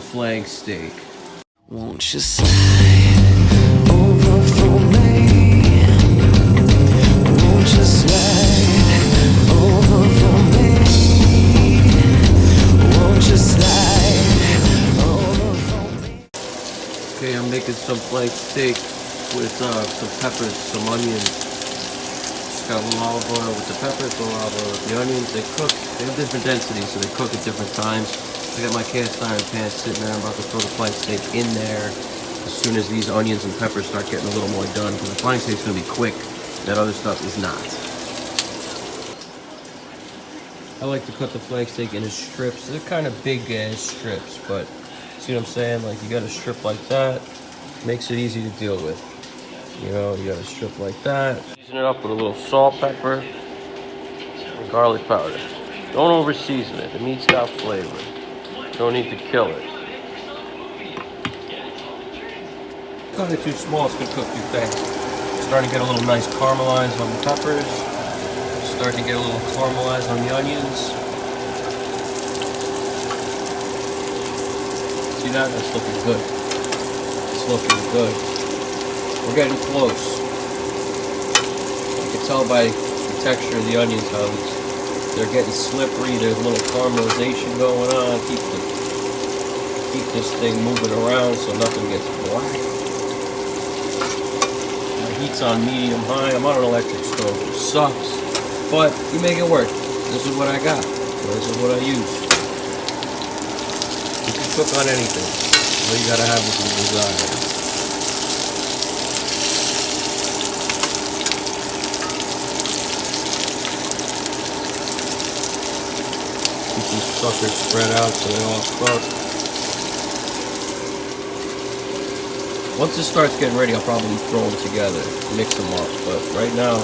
flank steak. Won't you slide over for me? Won't you slide over for me? Won't you slide over for me? Okay, I'm making some flank steak with some peppers, some onions. Just got a little olive oil with the peppers, a little olive oil with the onions. They cook, they have different densities, so they cook at different times. I got my cast iron pan sitting there. I'm about to throw the flank steak in there as soon as these onions and peppers start getting a little more done, because the flank steak's gonna be quick. That other stuff is not. I like to cut the flank steak into strips. They're kind of big ass strips, but see what I'm saying? Like, you got a strip like that, makes it easy to deal with. You know, you got a strip like that. Season it up with a little salt, pepper, and garlic powder. Don't over season it. The meat's got flavor. Don't need to kill it. Cut it too small, it's gonna cook too fast. Starting to get a little nice caramelized on the peppers. Starting to get a little caramelized on the onions. See that? That's looking good. It's looking good. We're getting close. You can tell by the texture of the onions how they're getting slippery. There's a little caramelization going on. Keep this thing moving around so nothing gets black. My heat's on medium high. I'm on an electric stove, which sucks, but you make it work. This is what I got. This is what I use. You can cook on anything. All you gotta have is the desire. Keep these suckers spread out so they all cook. Once it starts getting ready, I'll probably throw them together, mix them up. But right now,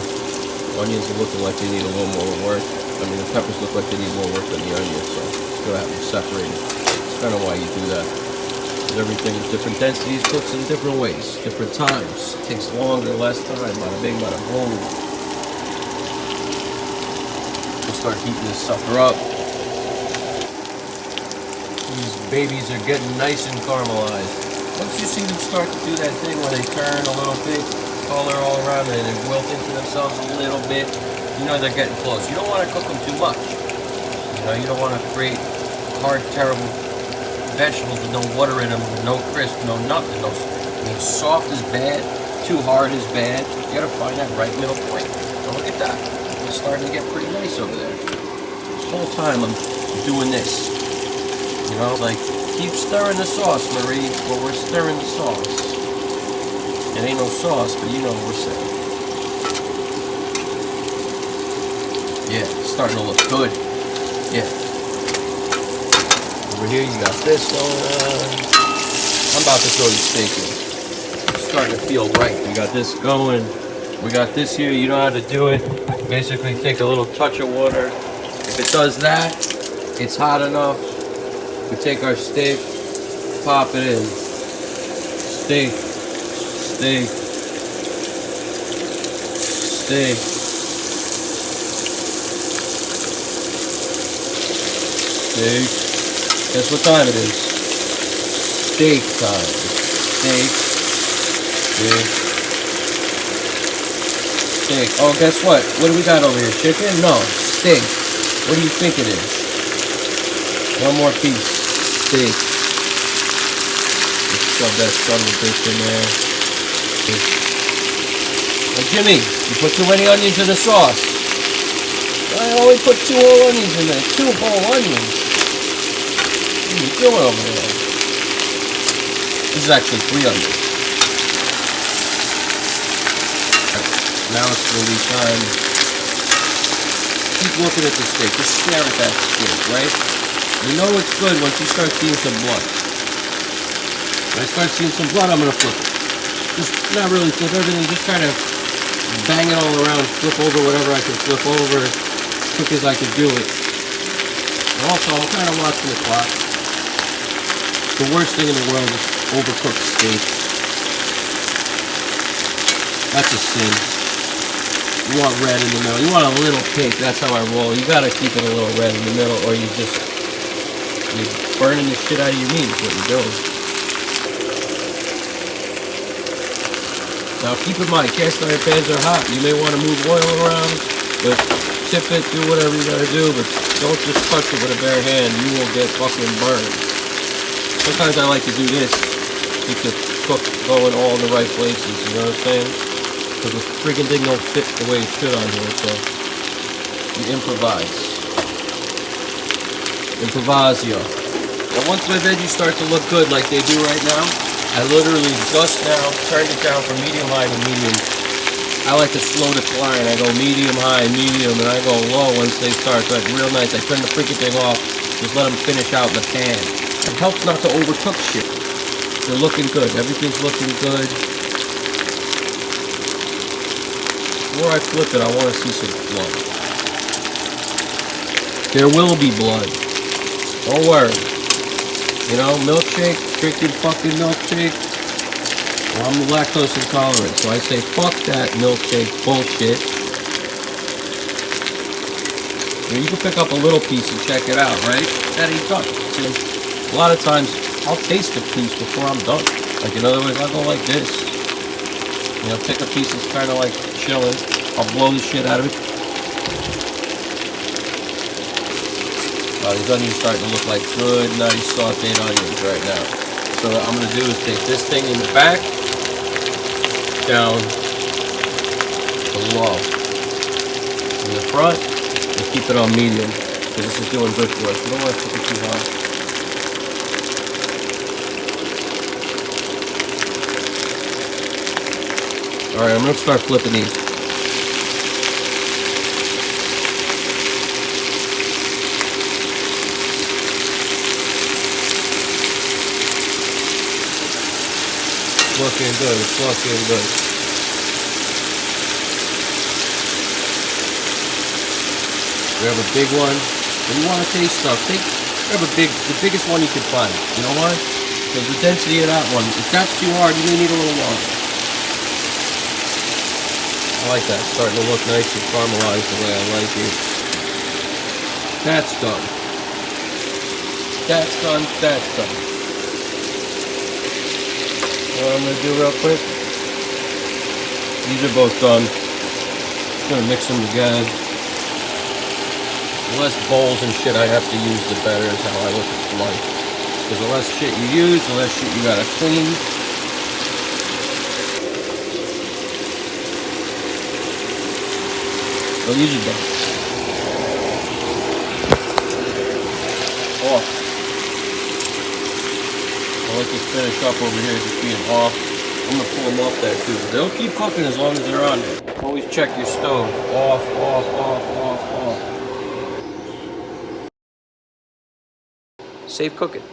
onions are looking like they need a little more work. I mean, the peppers look like they need more work than the onions, so still have them separated. That's kind of why you do that. Because everything is different densities, cooks in different ways, different times. It takes longer, less time, bada bing, bada boom. We'll start heating this sucker up. These babies are getting nice and caramelized. Once you see them start to do that thing where they turn a little bit, color all around and they wilt into themselves a little bit, you know they're getting close. You don't want to cook them too much. You know, you don't want to create hard, terrible vegetables with no water in them, no crisp, no nothing. No, I mean, soft is bad, too hard is bad. You got to find that right middle point. Now look at that. It's starting to get pretty nice over there. This whole time I'm doing this. You know, like, keep stirring the sauce, Marie. Well, we're stirring the sauce. It ain't no sauce, but you know what we're saying. Yeah, it's starting to look good. Yeah. Over here, you got this going on. I'm about to throw the steak in. It's starting to feel right. We got this going. We got this here. You know how to do it. Basically, take a little touch of water. If it does that, it's hot enough. We take our steak, pop it in. Steak, steak, steak. Steak. Guess what time it is? Steak time. Steak. Steak. Steak. Oh, guess what? What do we got over here? Chicken? No. Steak. What do you think it is? One more piece. Steak. Let's shove that son of a bitch in there. Hey, Jimmy, you put too many onions in the sauce. I only put 2 whole onions in there. 2 whole onions. What are you doing over there? This is actually 3 onions. Now it's going to be time. Keep looking at the steak. Just stare at that steak, right? You know it's good once you start seeing some blood. When I start seeing some blood, I'm going to flip it. Just not really flip everything, just kind of bang it all around, flip over whatever I can flip over, as quick as I can do it. And also, I'm kind of watching the clock. The worst thing in the world is overcooked steak. That's a sin. You want red in the middle. You want a little pink. That's how I roll. You got to keep it a little red in the middle, or you You're burning the shit out of your meat is what you're doing. Now keep in mind, cast iron pans are hot. You may want to move oil around, but tip it, do whatever you gotta do, but don't just touch it with a bare hand. You will get fucking burned. Sometimes I like to do this. Keep the cook going all in the right places, you know what I'm saying? Because the freaking thing don't fit the way it should on here, so you improvise. Improvisio. Now once my veggies start to look good like they do right now, I literally just now turned it down from medium high to medium. I like to slow decline. I go medium high, medium, and I go low once they start. So it's real nice. I turn the freaking thing off. Just let them finish out in the pan. It helps not to overcook shit. They're looking good. Everything's looking good. Before I flip it, I want to see some blood. There will be blood. Don't worry. You know, milkshake, drink your fucking milkshake. Well, I'm lactose intolerant, so I say fuck that milkshake bullshit. You can pick up a little piece and check it out, right? That ain't done. See, a lot of times, I'll taste a piece before I'm done. Like, in other words, I'll go like this. You know, pick a piece that's kind of like chilling. I'll blow the shit out of it. These onions starting to look like good, nice sauteed onions right now. So what I'm going to do is take this thing in the back, down to low. In the front, and keep it on medium, because this is doing good for us. We don't want to cook it too hot. Alright, I'm going to start flipping these. Looking good, it's looking good. Grab a big one. When you want to taste stuff, grab the biggest one you can find. You know why? Because the density of that one, if that's too hard, you may need a little longer. I like that. It's starting to look nice and caramelized the way I like it. That's done. That's done. That's done. What I'm going to do real quick, these are both done. Just going to mix them together. The less bowls and shit I have to use, the better is how I look at life. Because the less shit you use, the less shit you got to clean. So these are done. Off. I like this finish up over here just being off. I'm going to pull them off there too. They'll keep cooking as long as they're on there. Always check your stove. Off, off, off, off, off. Safe cooking.